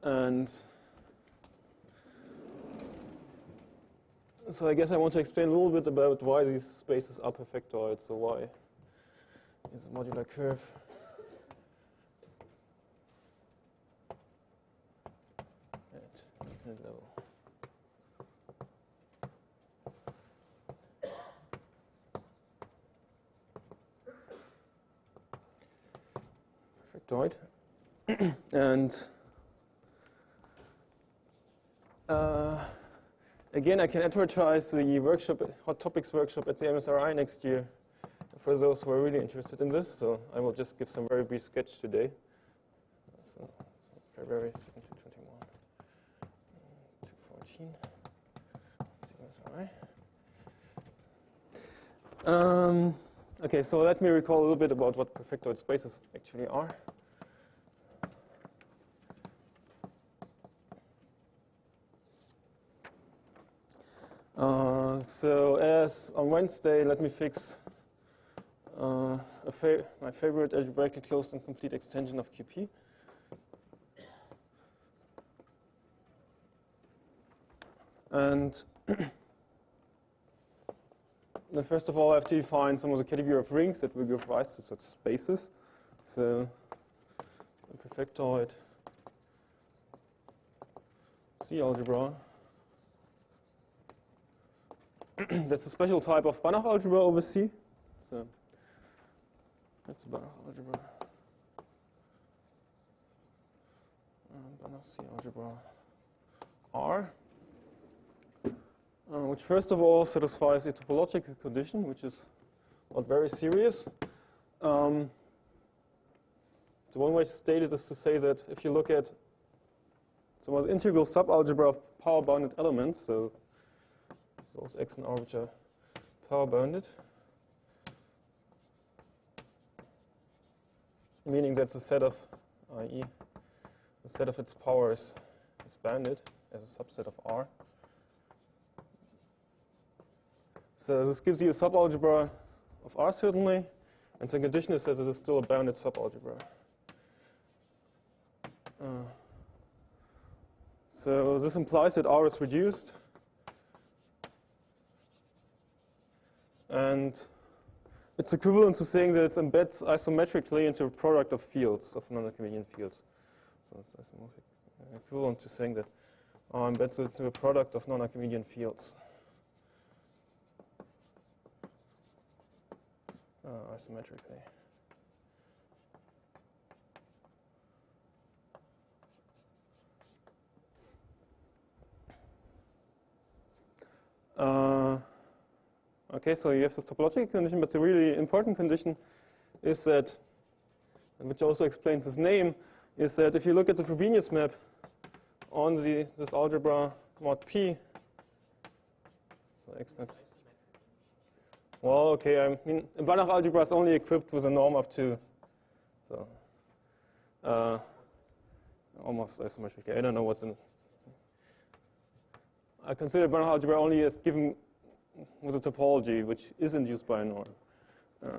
And so I guess I want to explain a little bit about why these spaces are perfectoid. So why is a modular curve at infinite level? Perfectoid. And again, I can advertise the workshop, Hot Topics workshop at the MSRI next year for those who are really interested in this. So I will just give some very brief sketch today. So February 2nd, 2021, 214, MSRI. Okay, so let me recall a little bit about what perfectoid spaces actually are. So as on Wednesday, let me fix my favorite algebraically closed and complete extension of QP. And then first of all, I have to define some of the category of rings that will give rise to such spaces. So a perfectoid C algebra. That's a special type of Banach algebra over C. So that's Banach algebra. Banach C algebra R. Which first of all satisfies a topological condition, which is not very serious. So one way to state it is to say that if you look at some integral subalgebra of power-bounded elements, so those x and r which are power-bounded, meaning that the set of, i.e., the set of its powers is bounded as a subset of R. So this gives you a subalgebra of R certainly, and the condition is that it is still a bounded subalgebra. So this implies that R is reduced, and it's equivalent to saying that it embeds isometrically into a product of fields, of non-Archimedean fields. So it's isomorphic, equivalent to saying that R embeds into a product of non-Archimedean fields. Isometrically. Okay, so you have this topological condition, but the really important condition is that, which also explains this name, is that if you look at the Frobenius map on this algebra mod P, so X map. Well, okay, I mean, Banach algebra is only equipped with a norm up to, so almost isometric. I don't know what's in. I consider Banach algebra only as given with a topology which is induced by a norm. How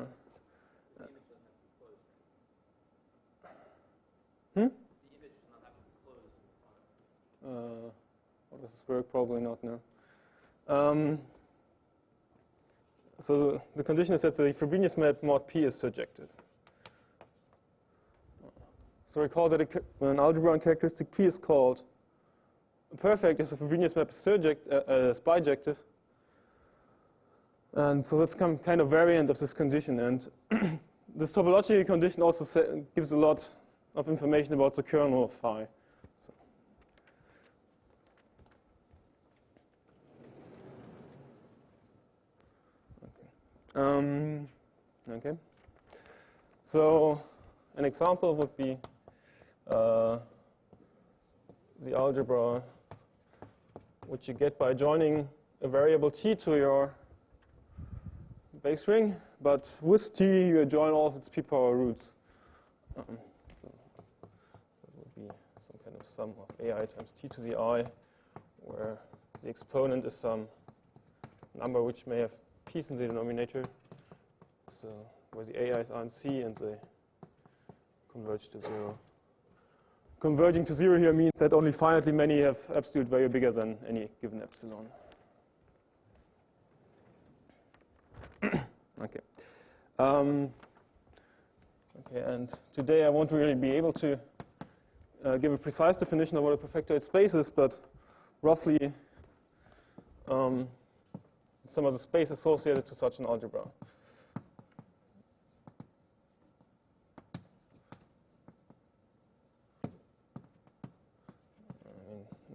does this work? Probably not, no. So the condition is that the Frobenius map mod P is surjective. So recall that an algebra on characteristic P is called perfect if the Frobenius map is bijective. And so that's kind of variant of this condition. And this topological condition also gives a lot of information about the kernel of phi. So. Okay. So an example would be the algebra which you get by joining a variable t to your base ring, but with t you join all of its p power roots. So that would be some kind of sum of ai times t to the I, where the exponent is some number which may have p's in the denominator, so where the ai's are in C and they converge to 0. converging to 0 here means that only finitely many have absolute value bigger than any given epsilon. Okay. Okay, and today I won't really be able to give a precise definition of what a perfectoid space is, but roughly some of the space associated to such an algebra.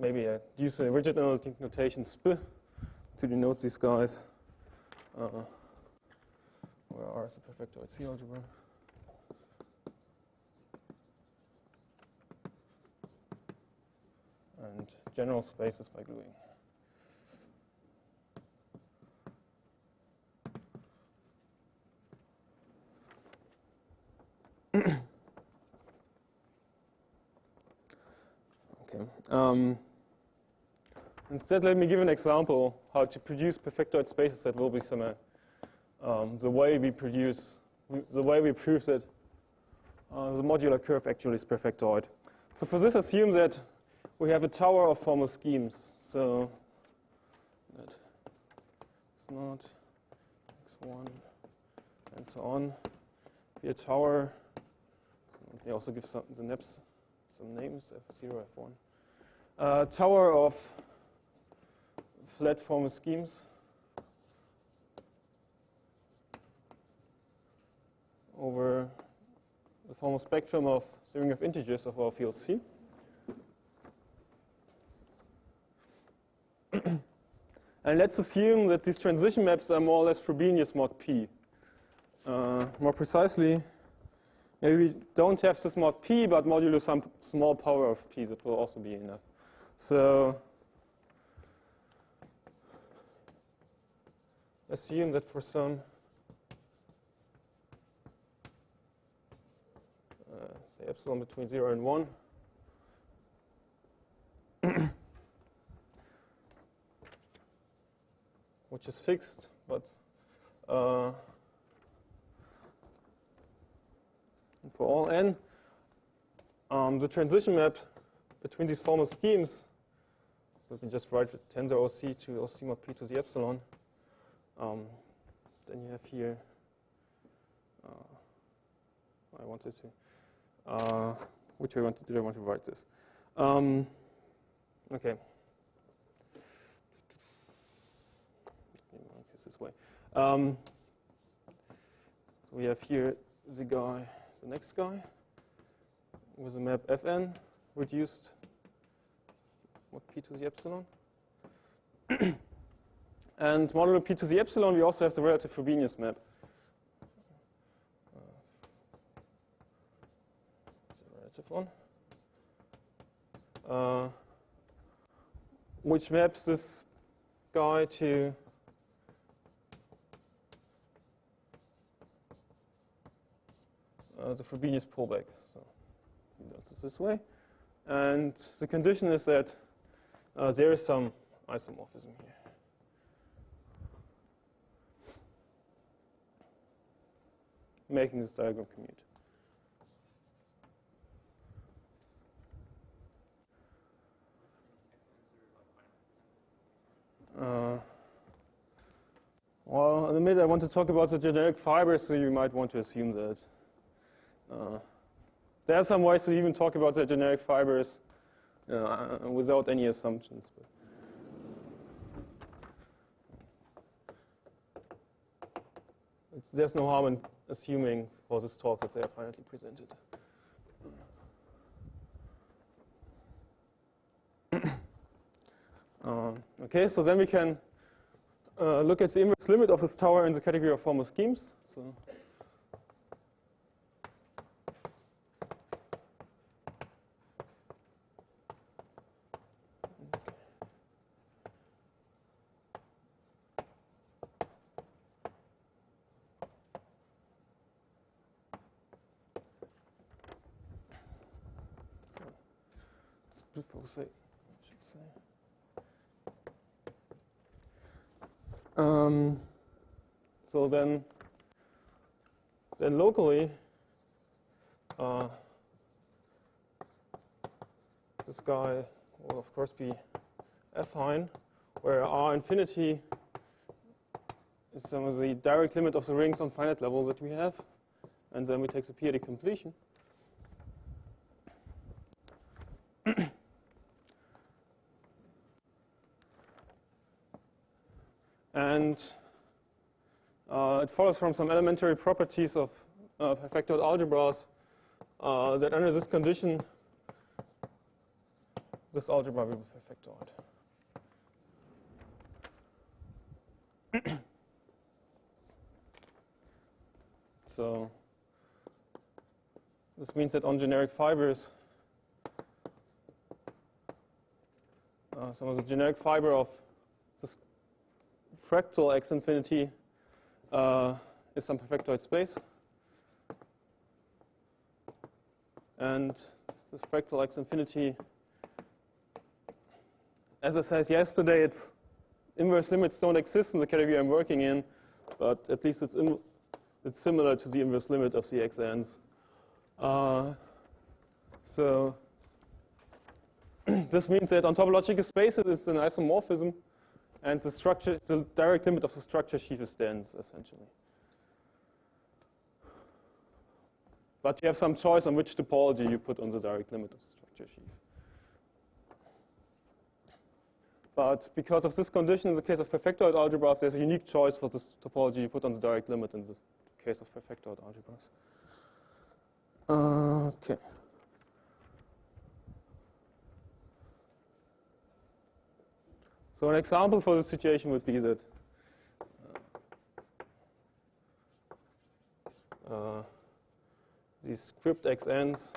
Maybe I use a rigid analytic notation sp to denote these guys. Where R is a perfectoid C algebra. And general spaces by gluing. Okay. Instead, let me give an example how to produce perfectoid spaces that will be similar. The way we prove that the modular curve actually is perfectoid. So for this, assume that we have a tower of formal schemes. So that x0, x1, and so on. Be a tower. Let me also give the NEPs some names, F0, F1. Tower of flat formal schemes over the formal spectrum of the ring of integers of our field C. And let's assume that these transition maps are more or less Frobenius mod P. More precisely, maybe we don't have this mod P, but modulo some small power of P. That will also be enough. So assume that for some say epsilon between 0 and 1, which is fixed, but for all n, the transition map between these formal schemes, so we can just write the tensor OC to OC mod P to the epsilon. Then you have here, I wanted to, which way did I want to write this? Okay. This way. So we have here the guy, the next guy, with a map Fn reduced mod P to the epsilon. And modulo P to the epsilon, we also have the relative Frobenius map. The relative one. Which maps this guy to the Frobenius pullback. So we do this way. And the condition is that there is some isomorphism here. Making this diagram commute. Well, in a minute I want to talk about the generic fibers, so you might want to assume that. There are some ways to even talk about the generic fibers without any assumptions. There's no harm in assuming for this talk that they are finitely presented. Okay, so then we can look at the inverse limit of this tower in the category of formal schemes. So so then locally, this guy will of course be affine, where R infinity is some of the direct limit of the rings on finite level that we have, and then we take the periodic completion. And it follows from some elementary properties of perfectoid algebras that under this condition, this algebra will be perfectoid. So this means that on generic fibers, some of the generic fiber of this fractal x infinity is some perfectoid space. And this fractal x infinity, as I said yesterday, its inverse limits don't exist in the category I'm working in, but at least it's similar to the inverse limit of the xn's. So this means that on topological spaces it's an isomorphism, and the direct limit of the structure sheaf is dense, essentially. But you have some choice on which topology you put on the direct limit of the structure sheaf. But because of this condition, in the case of perfectoid algebras, there's a unique choice for this topology you put on the direct limit in the case of perfectoid algebras. Okay. So an example for this situation would be that these script xn's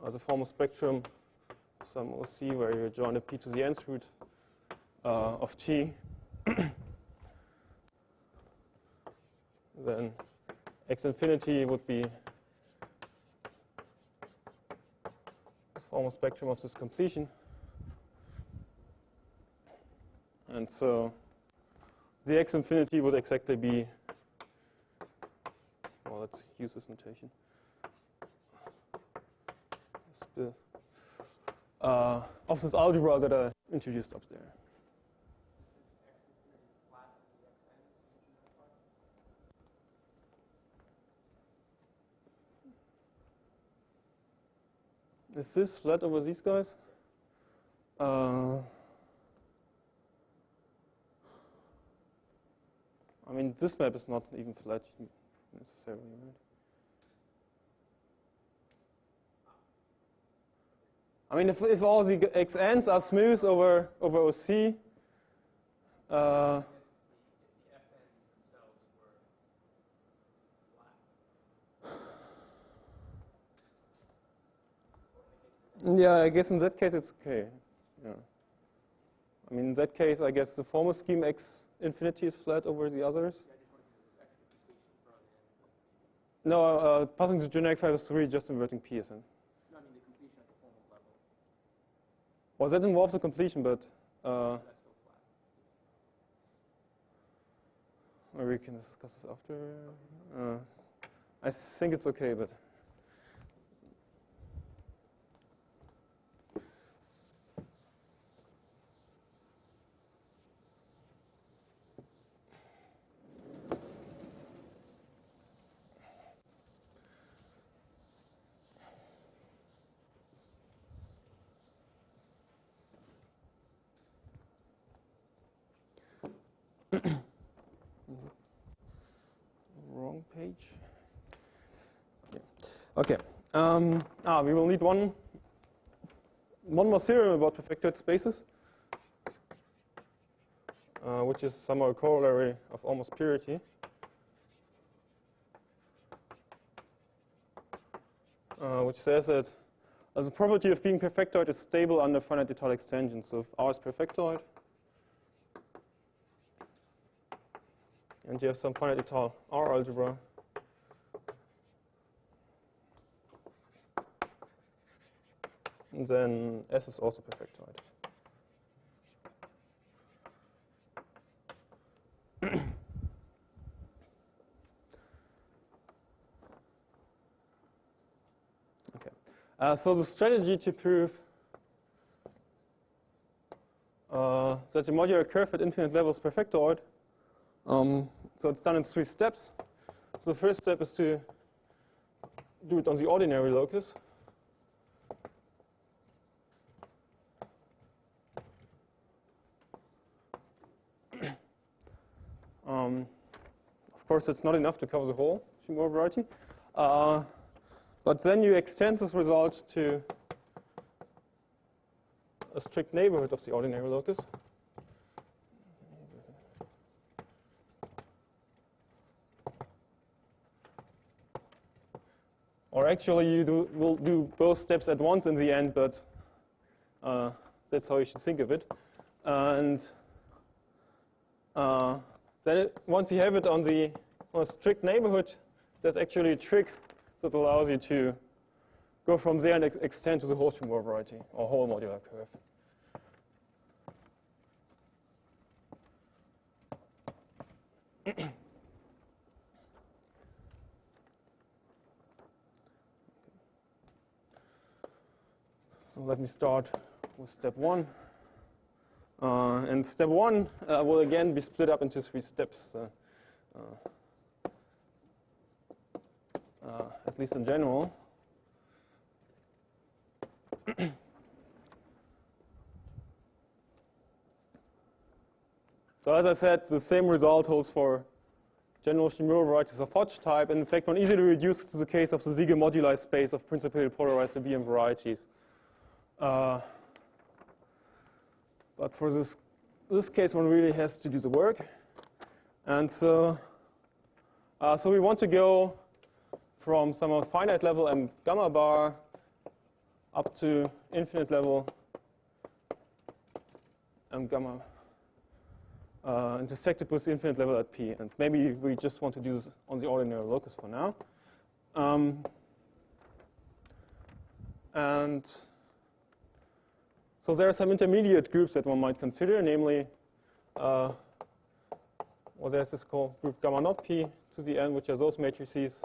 are the formal spectrum, some OC where you join a p to the nth root of t. Then x infinity would be the formal spectrum of this completion. And so the x infinity would exactly be, well, let's use this notation. Of this algebra that I introduced up there. Is this flat over these guys? I mean, this map is not even flat necessarily, right? I mean, if all the xn's are smooth over OC, yeah, I guess in that case it's okay. Yeah. I mean, in that case, I guess the formal scheme x infinity is flat over the others. No, passing to generic fibers 3, just inverting p, isn't it? No, I mean the completion at the formal level. Well, that involves the completion, but That's still flat. maybe we can discuss this after. I think it's okay, but. Wrong page. Yeah. Okay. We will need one more theorem about perfectoid spaces, which is somehow a corollary of almost purity. Which says that the property of being perfectoid is stable under finite étale extension. So if R is perfectoid, and you have some finite étale R algebra, and then S is also perfectoid. Okay. So the strategy to prove that the modular curve at infinite levels is perfectoid. So it's done in 3 steps. So the first step is to do it on the ordinary locus. Of course, it's not enough to cover the whole Shimura variety. But then you extend this result to a strict neighborhood of the ordinary locus. Or actually, you will do both steps at once in the end, but that's how you should think of it. And then once you have it on a strict neighborhood, there's actually a trick that allows you to go from there and extend to the whole Shimura variety, or whole modular curve. So let me start with step 1. And step 1 will again be split up into 3 steps, at least in general. So as I said, the same result holds for general Shimura varieties of Hodge type. And in fact, one easily reduces to the case of the Siegel moduli space of principally polarized abelian varieties. But for this case, one really has to do the work. And so we want to go from some finite level m gamma bar up to infinite level m gamma intersected with the infinite level at p. And maybe we just want to do this on the ordinary locus for now. And so there are some intermediate groups that one might consider, namely, there's this group gamma naught p to the n, which are those matrices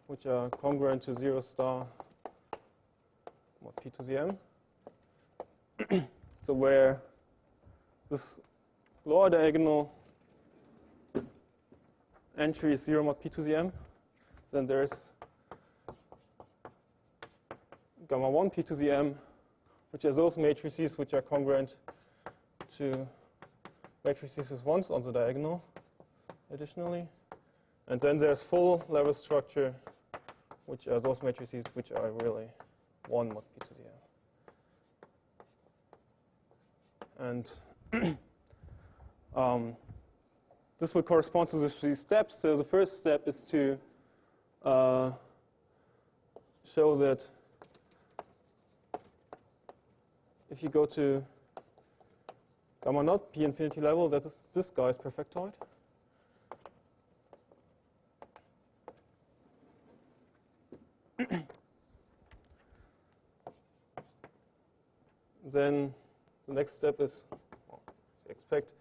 which are congruent to 0 star mod p to the m. So where this lower diagonal entry is 0 mod p to the m, then there's gamma 1 p to the m, which are those matrices which are congruent to matrices with 1s on the diagonal, additionally. And then there's full level structure, which are those matrices which are really 1 mod p to the m. And this will correspond to the 3 steps. So the first step is to show that if you go to gamma naught p infinity level, that is, this guy is perfectoid. Then the next step is, well, as you expect,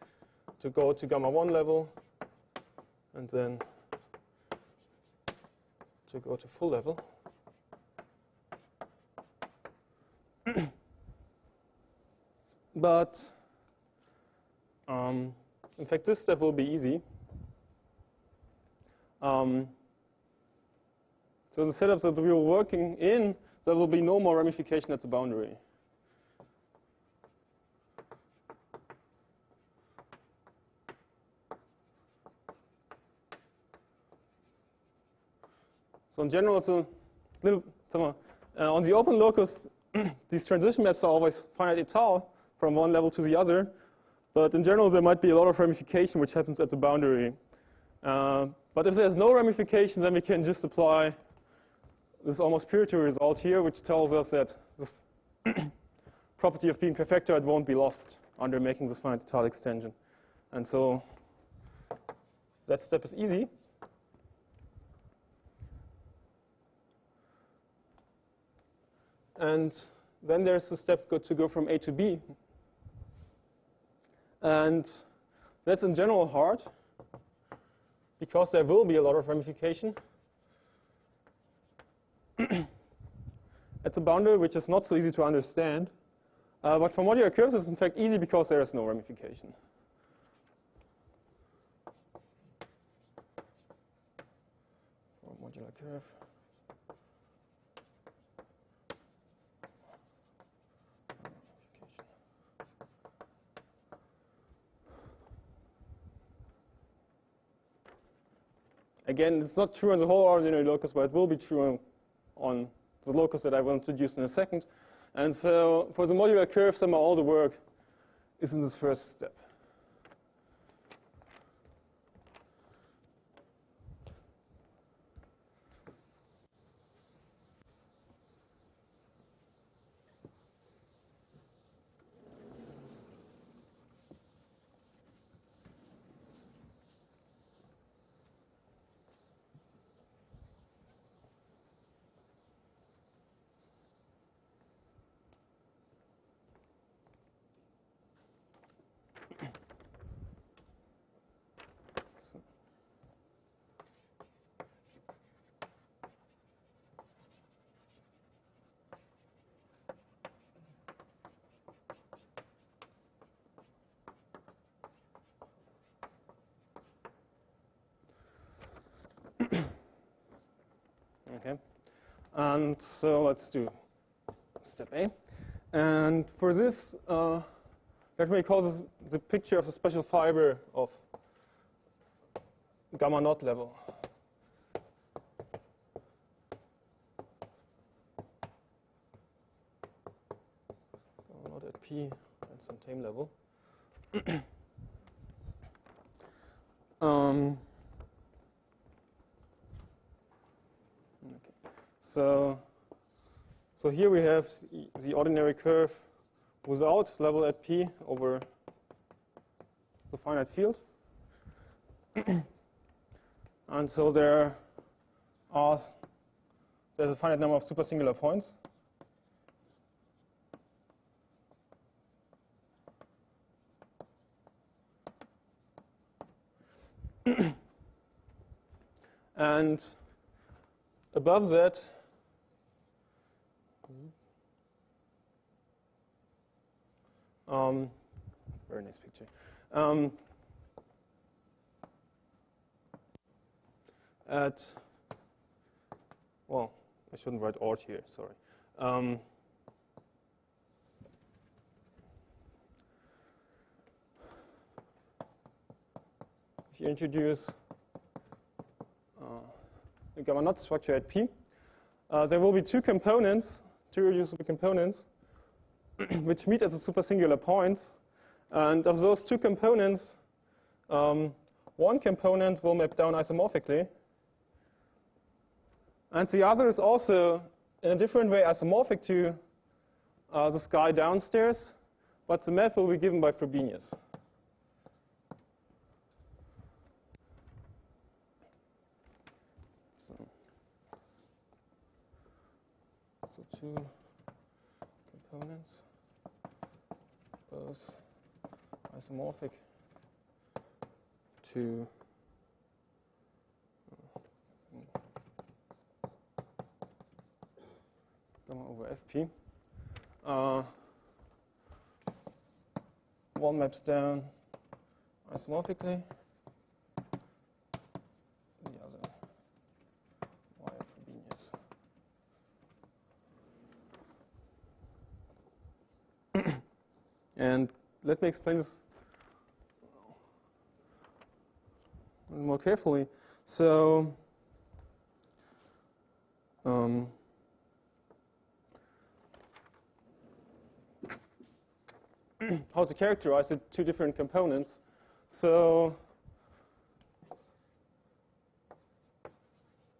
to go to gamma 1 level and then to go to full level. But in fact, this step will be easy. So the setups that we were working in, there will be no more ramification at the boundary. So in general, it's a little, on the open locus, these transition maps are always finite étale from one level to the other. But in general, there might be a lot of ramification which happens at the boundary. But if there's no ramification, then we can just apply this almost purity result here, which tells us that this property of being perfectoid won't be lost under making this finite étale extension. And so that step is easy. And then there's the step to go from A to B. And that's in general hard, because there will be a lot of ramification at the boundary, which is not so easy to understand. But for modular curves, it's in fact easy because there is no ramification. For a modular curve. Again, it's not true on the whole ordinary locus, but it will be true on the locus that I will introduce in a second. And so for the modular curve, somehow all the work is in this first step. Okay, and so let's do step A. And for this, let me call this the picture of the special fiber of gamma naught level. Gamma naught at P at some time level. So here we have the ordinary curve without level at P over the finite field. And so there's a finite number of supersingular points. And above that, very nice picture. Well, I shouldn't write art here, sorry. If you introduce the gamma naught structure at P, there will be two reducible components, which meet at the supersingular points. And of those two components, one component will map down isomorphically. And the other is also, in a different way, isomorphic to this guy downstairs, but the map will be given by Frobenius. So two components, both isomorphic to gamma over Fp. One maps down isomorphically, the other via Frobenius. And let me explain this more carefully. So, how to characterize the two different components. So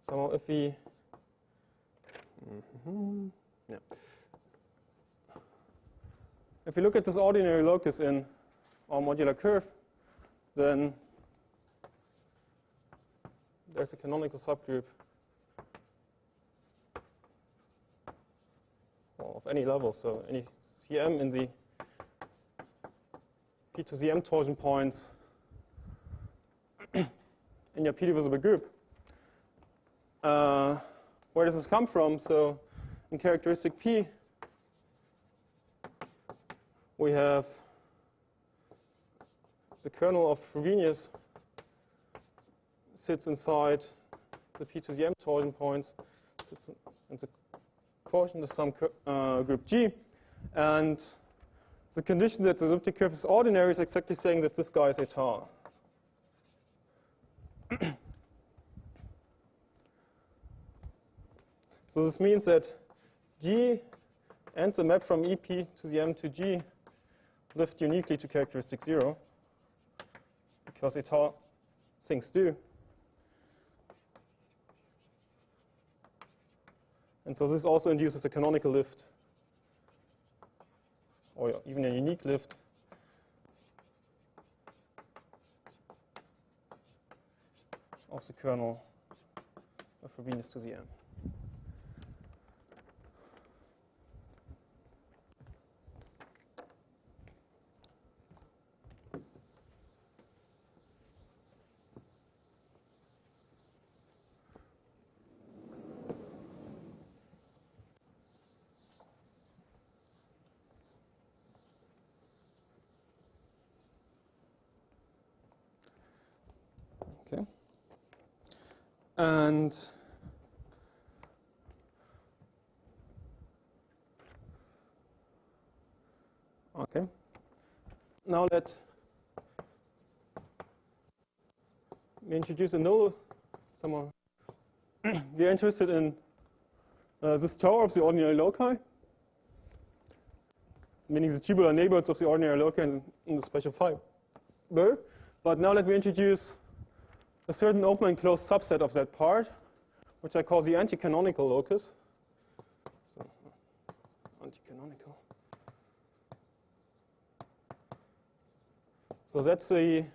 if we if we look at this ordinary locus in our modular curve, then there's a canonical subgroup of any level, so any Cm in the P to the M torsion points in your P divisible group. Where does this come from? So in characteristic P, we have the kernel of Frobenius sits inside the p to the m torsion points, sits in the quotient of some group G, and the condition that the elliptic curve is ordinary is exactly saying that this guy is état. So this means that G and the map from EP to the M to G lift uniquely to characteristic 0, because état things do. And so this also induces a canonical lift, or even a unique lift, of the kernel of Frobenius to the M. Okay. And okay. Now let me introduce a null. Someone we are interested in this tower of the ordinary loci, meaning the tubular neighborhoods of the ordinary loci in the special fiber. But now let me introduce a certain open and closed subset of that part, which I call the anti-canonical locus. So, anti-canonical. So that's the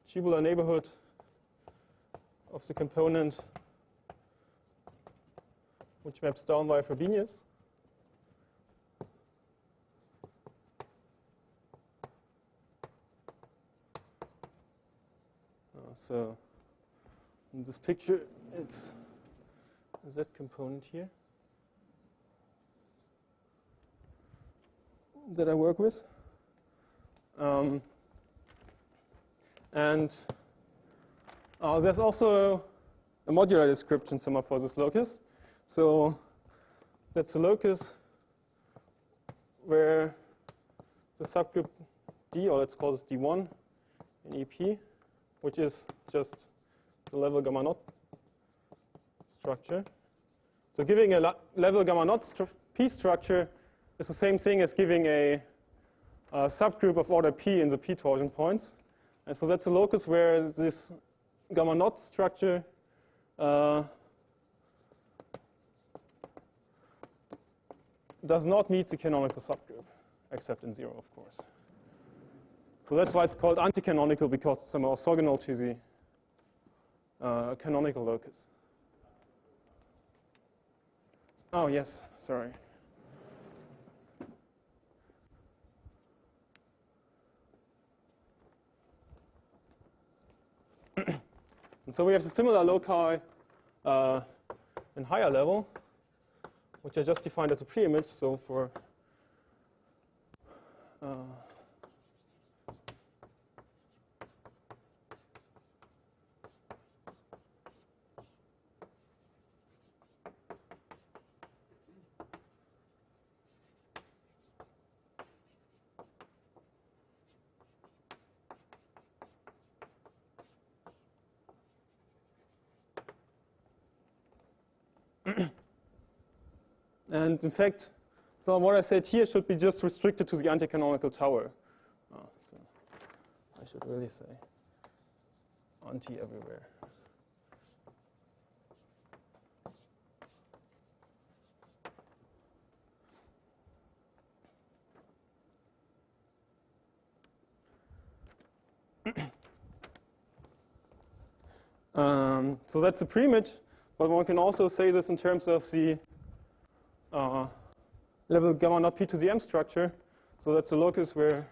tubular neighborhood of the component which maps down via Frobenius. So in this picture, it's that component here that I work with. And there's also a modular description somewhere for this locus. So that's a locus where the subgroup D, or let's call this D1 in EP, which is just the level gamma naught structure. So giving a level gamma naught P structure is the same thing as giving a subgroup of order P in the P torsion points. And so that's a locus where this gamma naught structure does not meet the canonical subgroup, except in 0, of course. So that's why it's called anti-canonical, because it's somehow orthogonal to the canonical locus. Oh, yes, sorry. And so we have the similar loci in higher level, which I just defined as a preimage. So for and in fact, so what I said here should be just restricted to the anti-canonical tower. So I should really say anti everywhere. So that's the preimage, but one can also say this in terms of the level gamma naught P to the M structure. So that's the locus where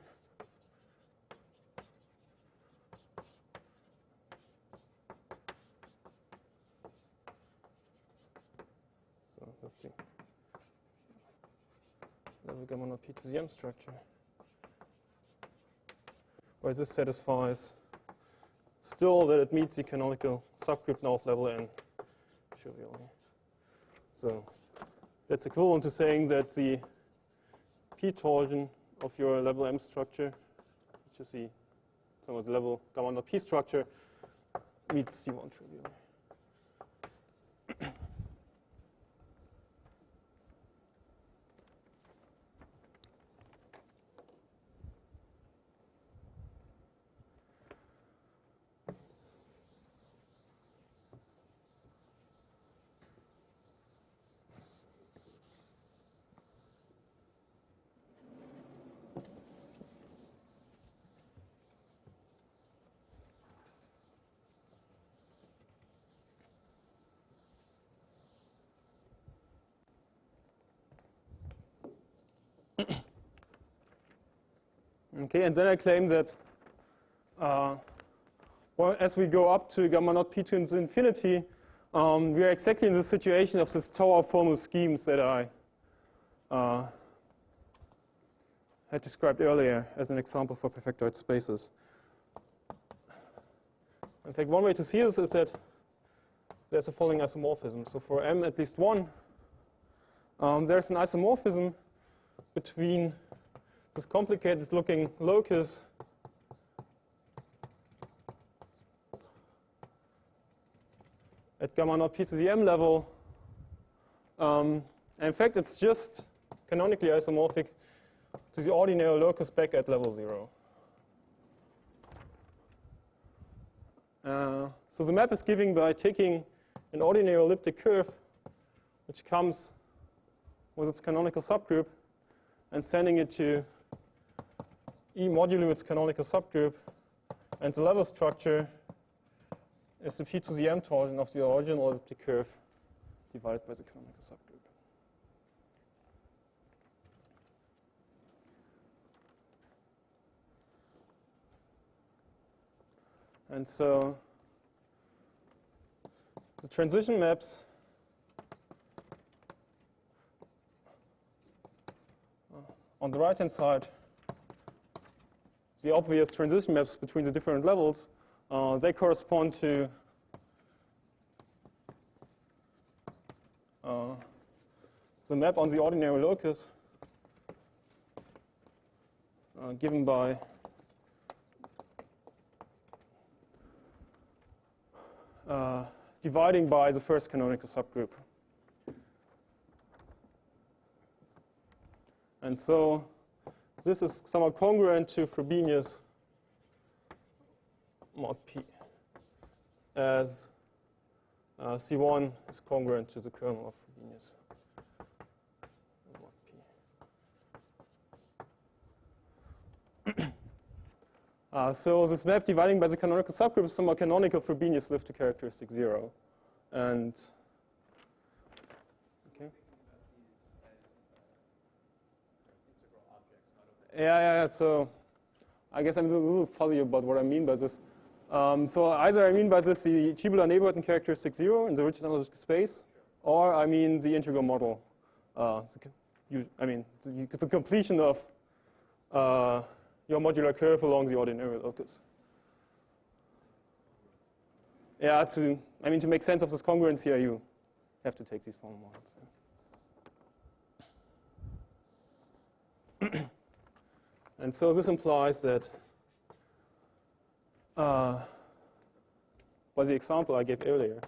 level gamma naught p to the m structure, where this satisfies still that it meets the canonical subgroup now of level n trivially. So that's equivalent to saying that the p torsion of your level m structure, which is the level gamma naught p structure, meets C1 trivially. Okay, and then I claim that well, as we go up to gamma naught p to infinity, we are exactly in the situation of this tower formal schemes that I had described earlier as an example for perfectoid spaces. In fact, one way to see this is that there's a following isomorphism. So for m at least 1, there's an isomorphism between this complicated looking locus at gamma naught p to the m level. And in fact, it's just canonically isomorphic to the ordinary locus back at level 0. So the map is given by taking an ordinary elliptic curve, which comes with its canonical subgroup, and sending it to E modulo its canonical subgroup, and the level structure is the p to the m torsion of the original elliptic curve divided by the canonical subgroup. And so the transition maps on the right-hand side, the obvious transition maps between the different levels, they correspond to the map on the ordinary locus given by dividing by the first canonical subgroup. And so this is somewhat congruent to Frobenius mod P, as C1 is congruent to the kernel of Frobenius mod P. So this map dividing by the canonical subgroup is somewhat canonical Frobenius lift to characteristic 0. And yeah. So I guess I'm a little fuzzy about what I mean by this. So either I mean by this the tubular neighborhood in characteristic 0 in the rich analytic space, or I mean the integral model. I mean the completion of your modular curve along the ordinary locus. Yeah, to make sense of this congruence here, you have to take these formal models. And so this implies that by the example I gave earlier,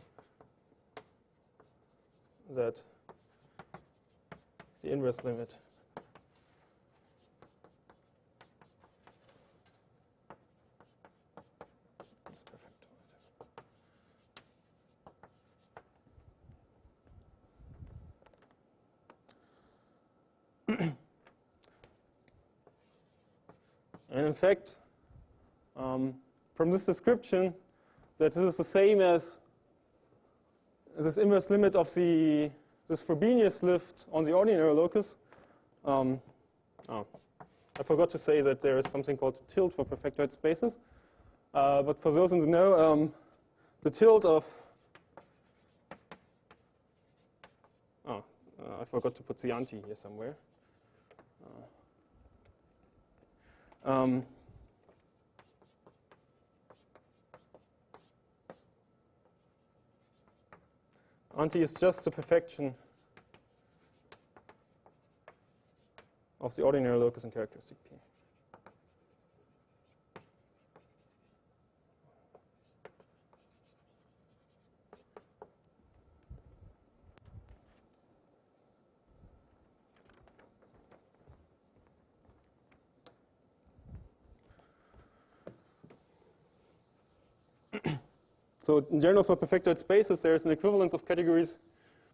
that the inverse limit is perfectoid. And in fact, from this description, that this is the same as this inverse limit of this Frobenius lift on the ordinary locus. I forgot to say that there is something called tilt for perfectoid spaces. But for those in the know, the tilt of I forgot to put the anti here somewhere. Anti is just the perfection of the ordinary locus in characteristic P. So in general, for perfectoid spaces, there's an equivalence of categories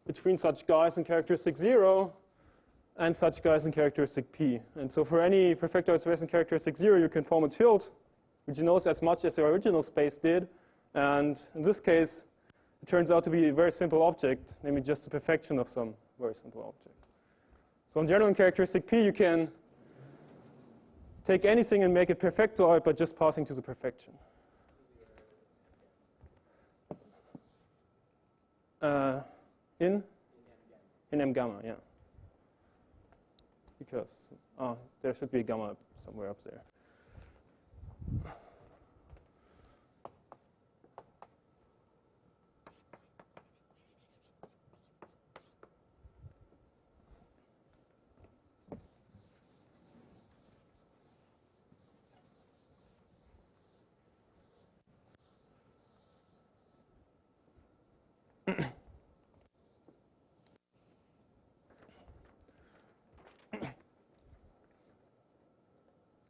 between such guys in characteristic 0 and such guys in characteristic P. And so for any perfectoid space in characteristic 0, you can form a tilt, which knows as much as your original space did. And in this case, it turns out to be a very simple object, namely just the perfection of some very simple object. So in general, in characteristic P, you can take anything and make it perfectoid by just passing to the perfection. In M gamma, yeah. Because there should be a gamma somewhere up there.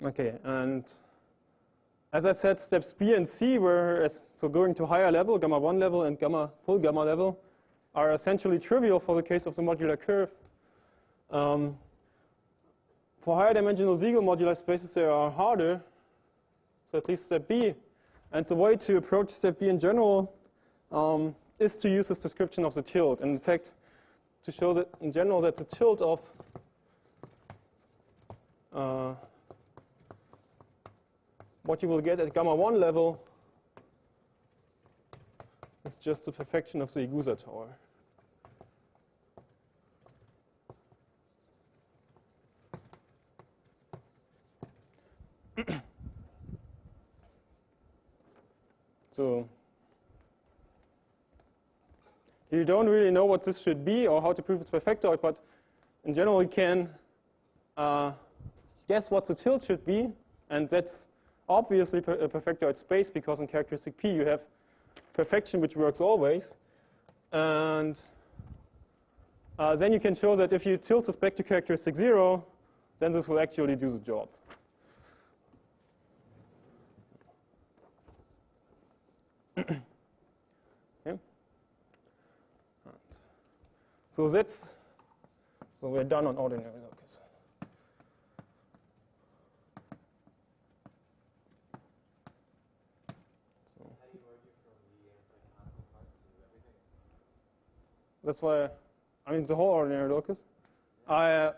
Okay, and as I said, steps B and C were, so going to higher level, gamma 1 level and full gamma level, are essentially trivial for the case of the modular curve. For higher dimensional Siegel modular spaces, they are harder, so at least step B. And the way to approach step B in general is to use this description of the tilt. And in fact, to show that in general that the tilt of what you will get at gamma 1 level is just the perfection of the Igusa tower. So you don't really know what this should be or how to prove it's perfectoid, but in general you can guess what the tilt should be, and that's obviously a perfectoid space, because in characteristic P you have perfection which works always. And then you can show that if you tilt this back to characteristic 0, then this will actually do the job. Okay. So we're done on ordinary locus. That's why, I mean, the whole ordinary locus. I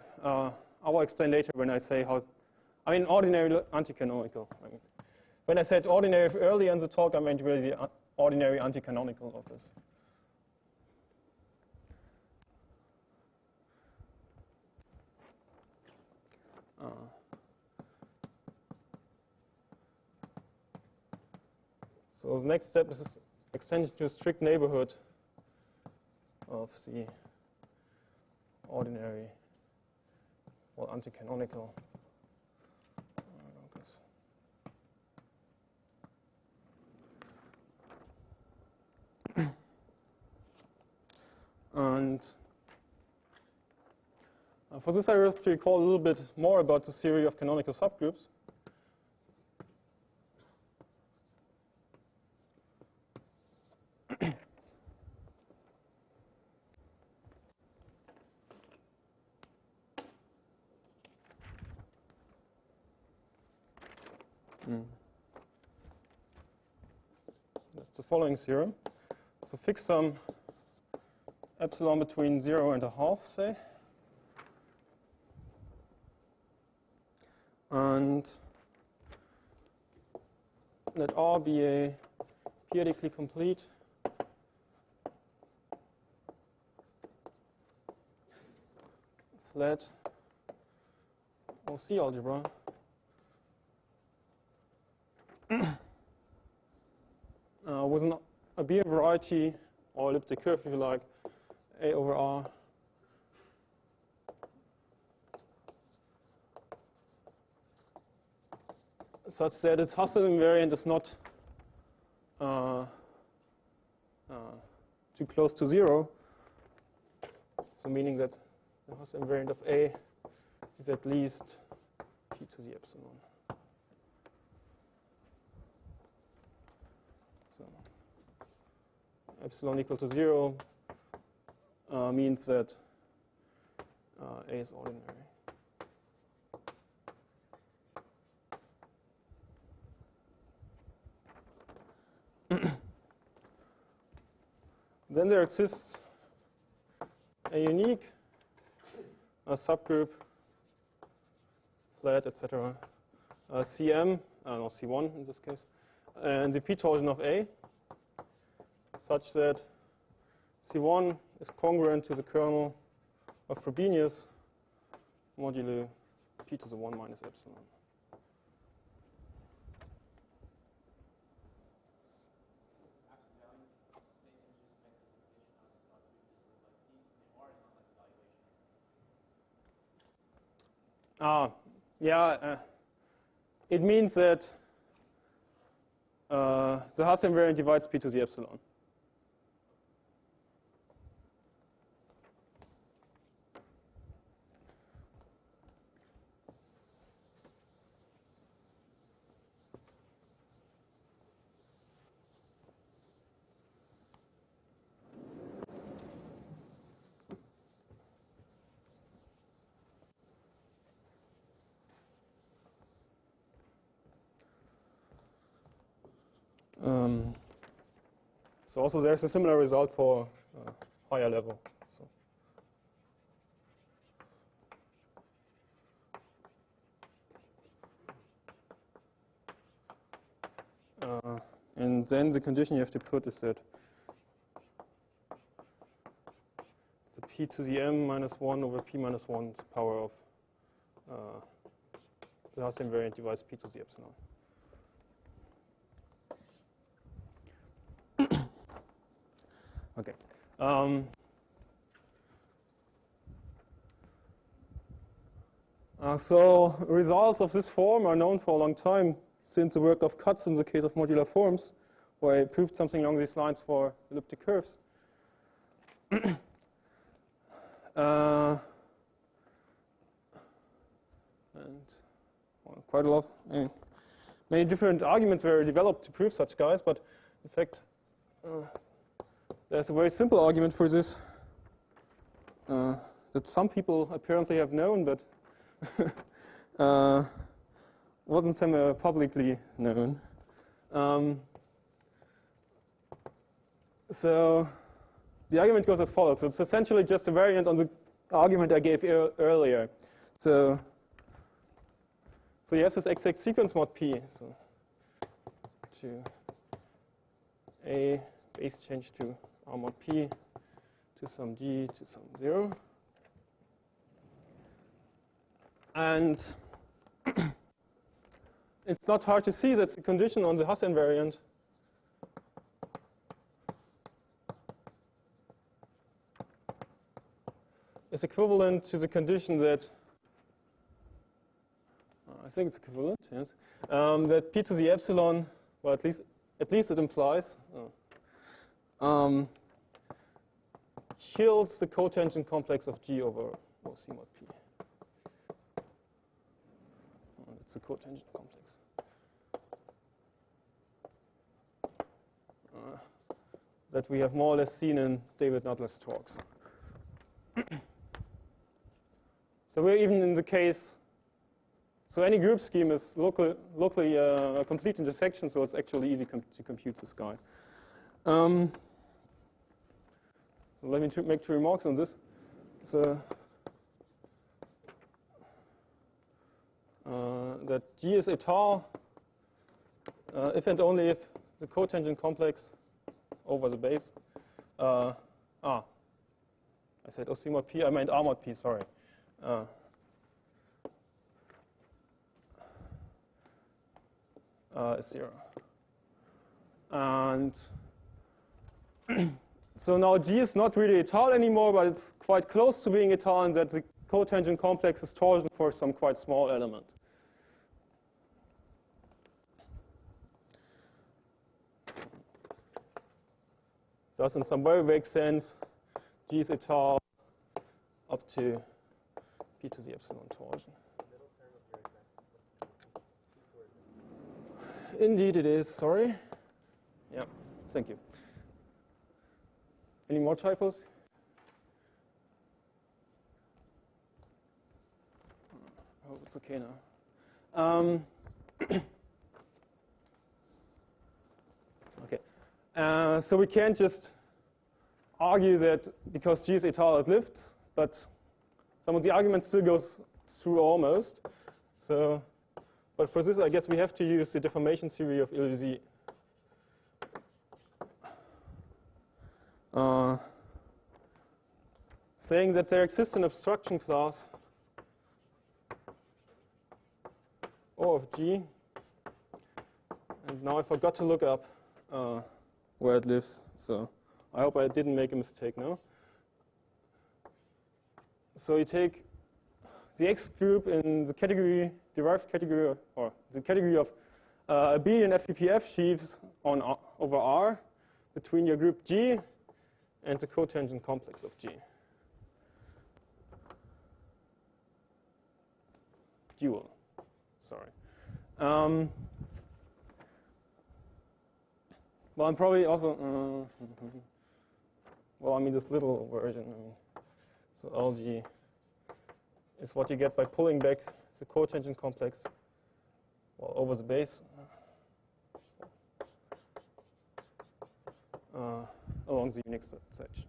will explain later when I say how. I mean, ordinary anti-canonical. I mean, when I said ordinary earlier in the talk, I meant really the ordinary anti-canonical locus. So the next step is extension to a strict neighborhood of the ordinary or anti-canonical locus. And for this I have to recall a little bit more about the theory of canonical subgroups. That's the following theorem. So fix some epsilon between 0 and a half, say. And let R be a periodically complete flat OC algebra. With a B variety or elliptic curve, if you like, A over R. Such that its Hassel invariant is not too close to 0. So meaning that the Hassel invariant of A is at least p to the epsilon. So epsilon equal to 0 means that A is ordinary. Then there exists a unique subgroup, flat, etc., CM, no, C1 in this case, and the p torsion of A, such that C1 is congruent to the kernel of Frobenius modulo p to the 1 minus epsilon. Yeah, it means that the Hassel invariant divides p to the epsilon. So also there's a similar result for higher level. And then the condition you have to put is that the p to the m minus 1 over p minus 1's power of the Hassel invariant divides p to the epsilon. Okay. So results of this form are known for a long time, since the work of Katz in the case of modular forms, where I proved something along these lines for elliptic curves. And well, quite a lot, many different arguments were developed to prove such guys, but in fact, there's a very simple argument for this that some people apparently have known, but wasn't somewhere publicly known. So the argument goes as follows. So it's essentially just a variant on the argument I gave earlier. So you have this exact sequence mod p. So to A base change to R mod p to some g to some 0. And it's not hard to see that the condition on the Hassel invariant is equivalent to the condition that, I think it's equivalent, yes, that p to the epsilon, well, at least it implies, yields the cotangent complex of G over OC mod P. It's the cotangent complex. That we have more or less seen in David Nuttall's talks. So we're even in the case, so any group scheme is locally a complete intersection, so it's actually easy to compute this guy. So let me make 2 remarks on this. So that G is état if and only if the cotangent complex over the base. I said OC mod P, I meant R mod P, sorry. is 0. And so now G is not really étale anymore, but it's quite close to being étale in that the cotangent complex is torsion for some quite small element. Thus, in some very vague sense, G is étale up to p to the epsilon torsion. Indeed it is, sorry. Yeah, thank you. Any more typos? I hope it's okay now. Okay. So we can't just argue that because G is étale it lifts, but some of the arguments still goes through almost. So, but for this I guess we have to use the deformation theory of Illuzy. Saying that there exists an obstruction class O of G, and now I forgot to look up where it lives, so I hope I didn't make a mistake now. So you take the X group in the category, derived category, or the category of abelian FPPF sheaves on over R between your group G and the cotangent complex of G. Dual, sorry. Well, I'm probably also, well, I mean this little version. So LG is what you get by pulling back the cotangent complex, well, over the base along the Unix section.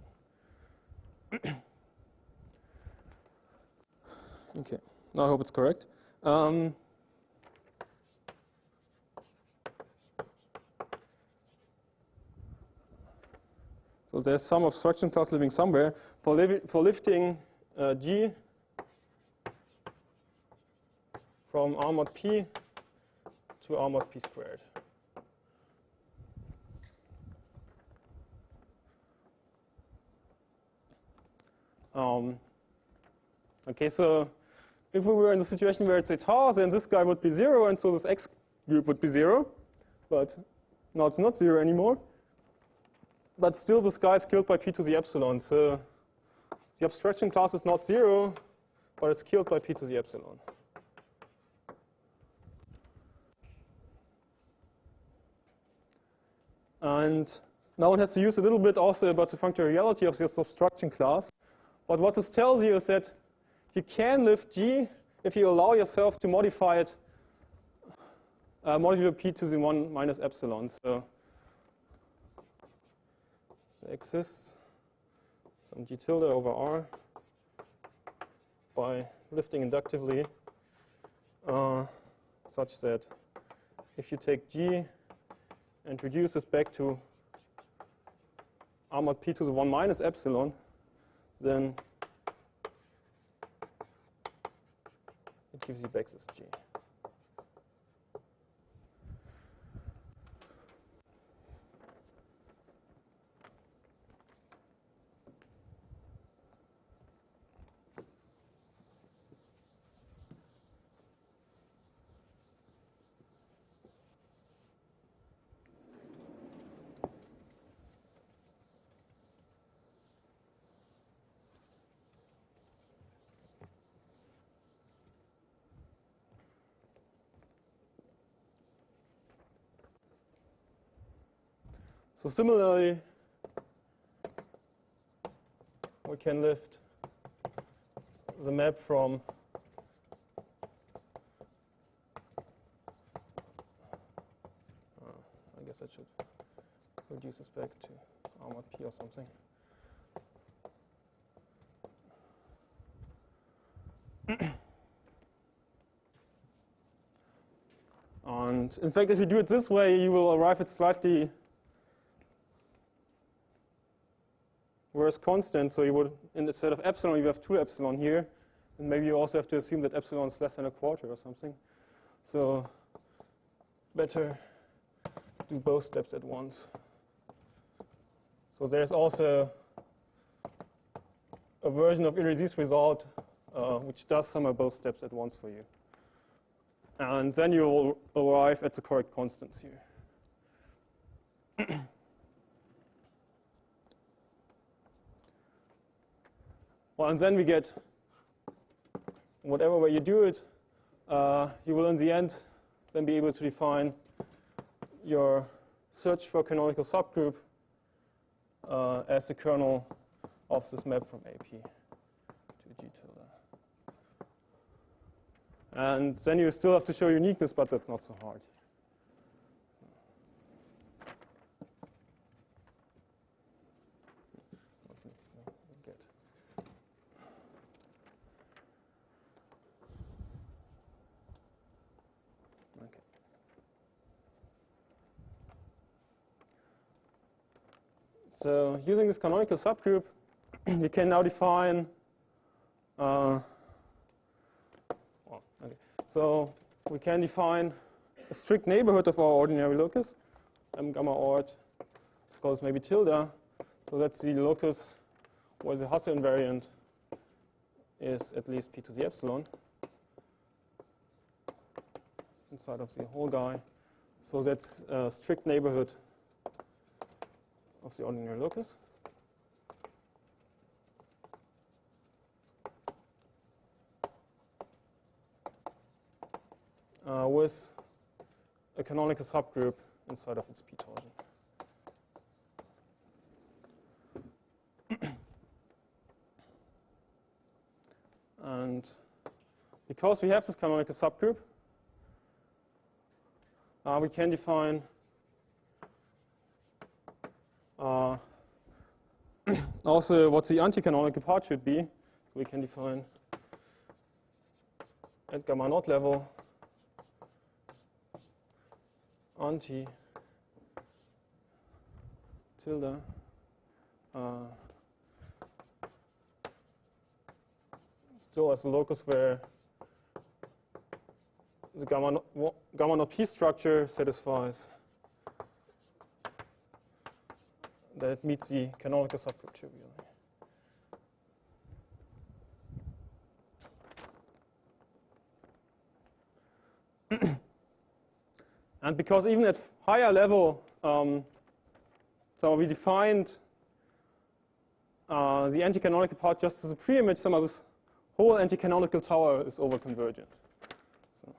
Okay, now I hope it's correct. So there's some obstruction class living somewhere for lifting G from R mod P to R mod P squared. Okay, so if we were in the situation where it's étale, then this guy would be 0, and so this X group would be 0. But now it's not 0 anymore. But still, this guy is killed by p to the epsilon. So the obstruction class is not 0, but it's killed by p to the epsilon. And now one has to use a little bit also about the functoriality of this obstruction class. But what this tells you is that you can lift G if you allow yourself to modify it modular p to the 1 minus epsilon. So there exists some G tilde over R by lifting inductively such that if you take G and reduce this back to R mod p to the 1 minus epsilon, then it gives you back this G. So similarly, we can lift the map from I guess I should reduce this back to R mod P or something. And in fact, if you do it this way, you will arrive at slightly worse constant. So you would, instead of epsilon, you have 2 epsilon here. And maybe you also have to assume that epsilon is less than a quarter or something. So better do both steps at once. So there's also a version of Irizi's result which does sum of both steps at once for you. And then you will arrive at the correct constants here. Well, and then we get, whatever way you do it, you will in the end then be able to define your search for canonical subgroup as the kernel of this map from AP to G tilde. And then you still have to show uniqueness, but that's not so hard. So using this canonical subgroup, we can now define, so we can define a strict neighborhood of our ordinary locus, M gamma ord, Scholze maybe tilde. So that's the locus where the Hasse invariant is at least p to the epsilon inside of the whole guy. So that's a strict neighborhood of the ordinary locus. With a canonical subgroup inside of its p torsion. And because we have this canonical subgroup, we can define also what the anti-canonical part should be. So we can define at gamma naught level anti tilde still as a locus where the gamma naught p structure satisfies that it meets the canonical subgroup trivially. And because even at higher level, so we defined the anti-canonical part just as a pre-image, some of this whole anti-canonical tower is over-convergent. So.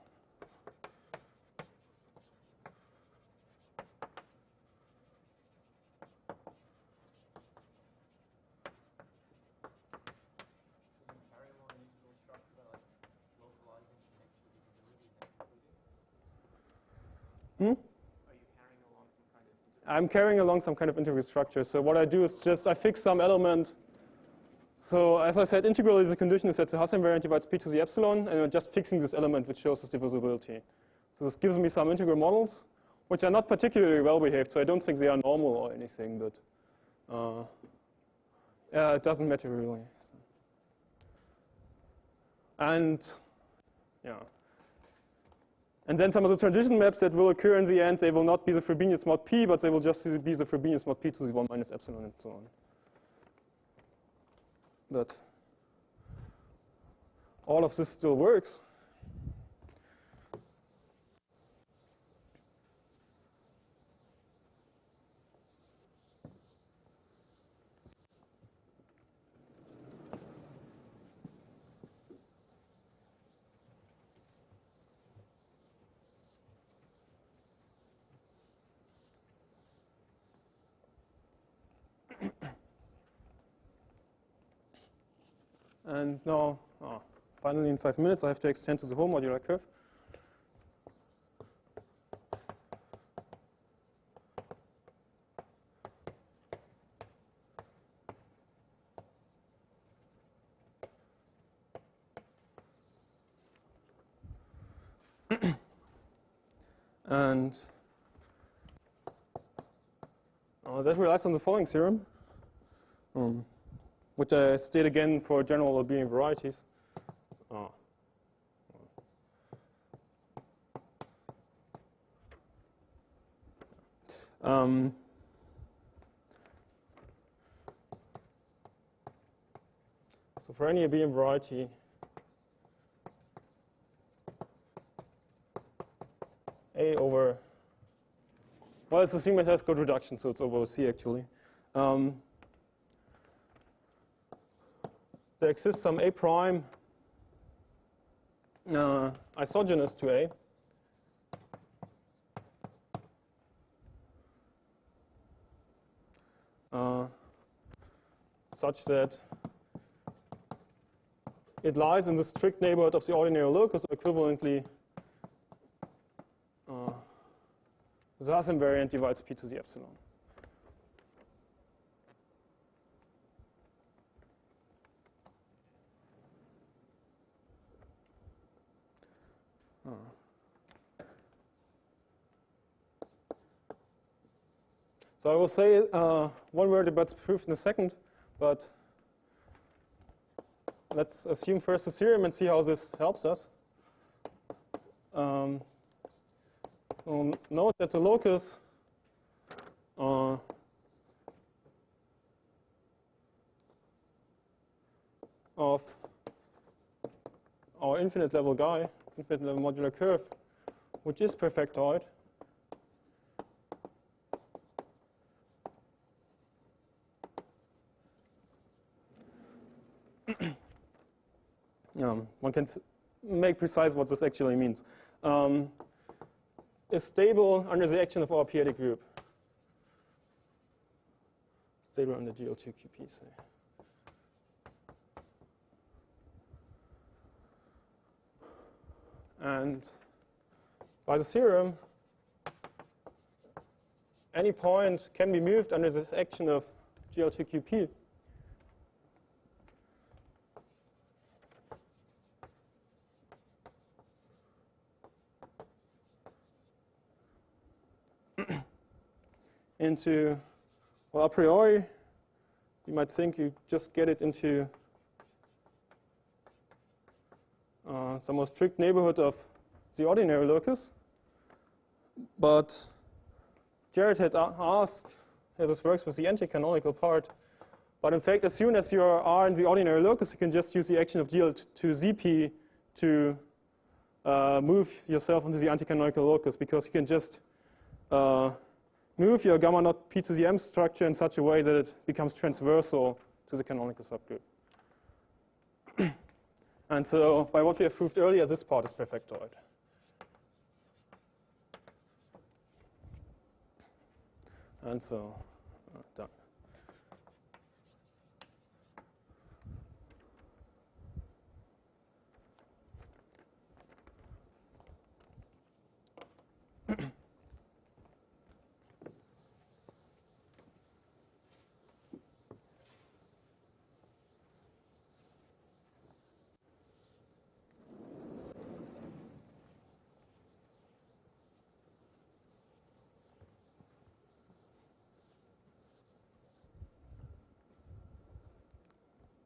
I'm carrying along some kind of integral structure. So what I do is just I fix some element. So as I said, integral is a condition is that the Hasse invariant divides p to the epsilon, and I'm just fixing this element which shows this divisibility. So this gives me some integral models, which are not particularly well behaved. So I don't think they are normal or anything, but it doesn't matter really. And yeah. And then some of the transition maps that will occur in the end, they will not be the Frobenius mod p, but they will just be the Frobenius mod p to the 1 minus epsilon and so on. But all of this still works. And now, finally in 5 minutes, I have to extend to the whole modular curve. And that relies on the following theorem. Which I state again for general Abelian varieties. So for any abelian variety, A over, well, it's a sigma test code reduction, so it's over C actually. There exists some A prime isogenous to A. Such that it lies in the strict neighborhood of the ordinary locus, or equivalently, the Hasse invariant divides P to the epsilon. So I will say one word about the proof in a second, but let's assume first the theorem and see how this helps us. Note that the locus of our infinite level guy, infinite level modular curve, which is perfectoid, one can make precise what this actually means. Is stable under the action of our p-adic group. Stable under GL2QP, say. And by the theorem, any point can be moved under this action of GL2QP. Into, well, a priori, you might think you just get it into some more strict neighborhood of the ordinary locus. But Jared had asked how this works with the anti-canonical part. But in fact, as soon as you are in the ordinary locus, you can just use the action of GL to ZP to move yourself into the anti-canonical locus, because you can just move your gamma naught P to the M structure in such a way that it becomes transversal to the canonical subgroup. And so, by what we have proved earlier, this part is perfectoid. And so, done.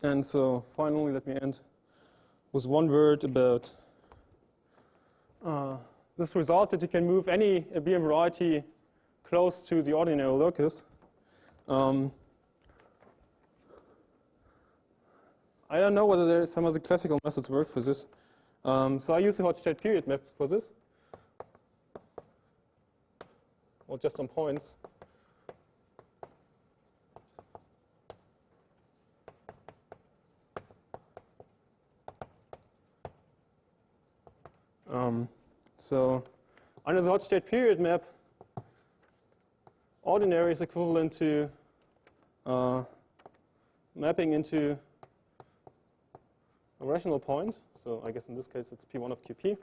And so finally, let me end with one word about this result that you can move any abelian variety close to the ordinary locus. I don't know whether there some of the classical methods work for this. So I use the hot state period map for this, or just some points. So under the hot state period map, ordinary is equivalent to mapping into a rational point. So I guess in this case it's P1 of QP.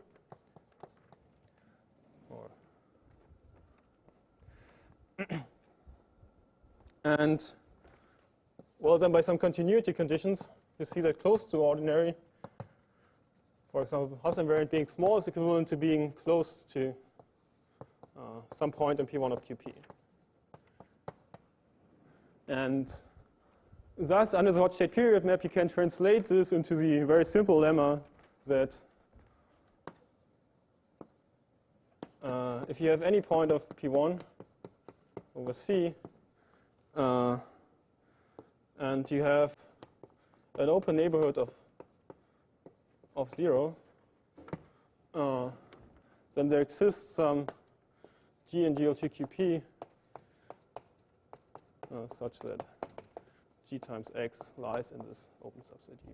And well, then by some continuity conditions, you see that close to ordinary, for example, Hasse invariant being small is equivalent to being close to some point in P1 of QP. And thus, under the hot state period map, you can translate this into the very simple lemma that if you have any point of P1 over C, and you have an open neighborhood of 0, then there exists some G in GLTQP such that G times X lies in this open subset U.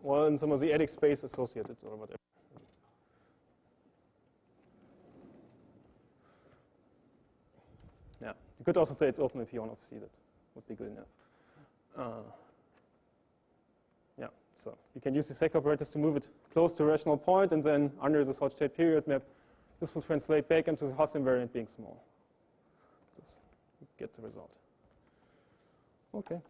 Well, in some of the adic space associated or whatever. Yeah, you could also say it's open with P1 of C. That would be good enough. Yeah, so you can use the sec operators to move it close to a rational point, and then under the Scholze period map, this will translate back into the Hasse invariant being small. This gets the result. Okay.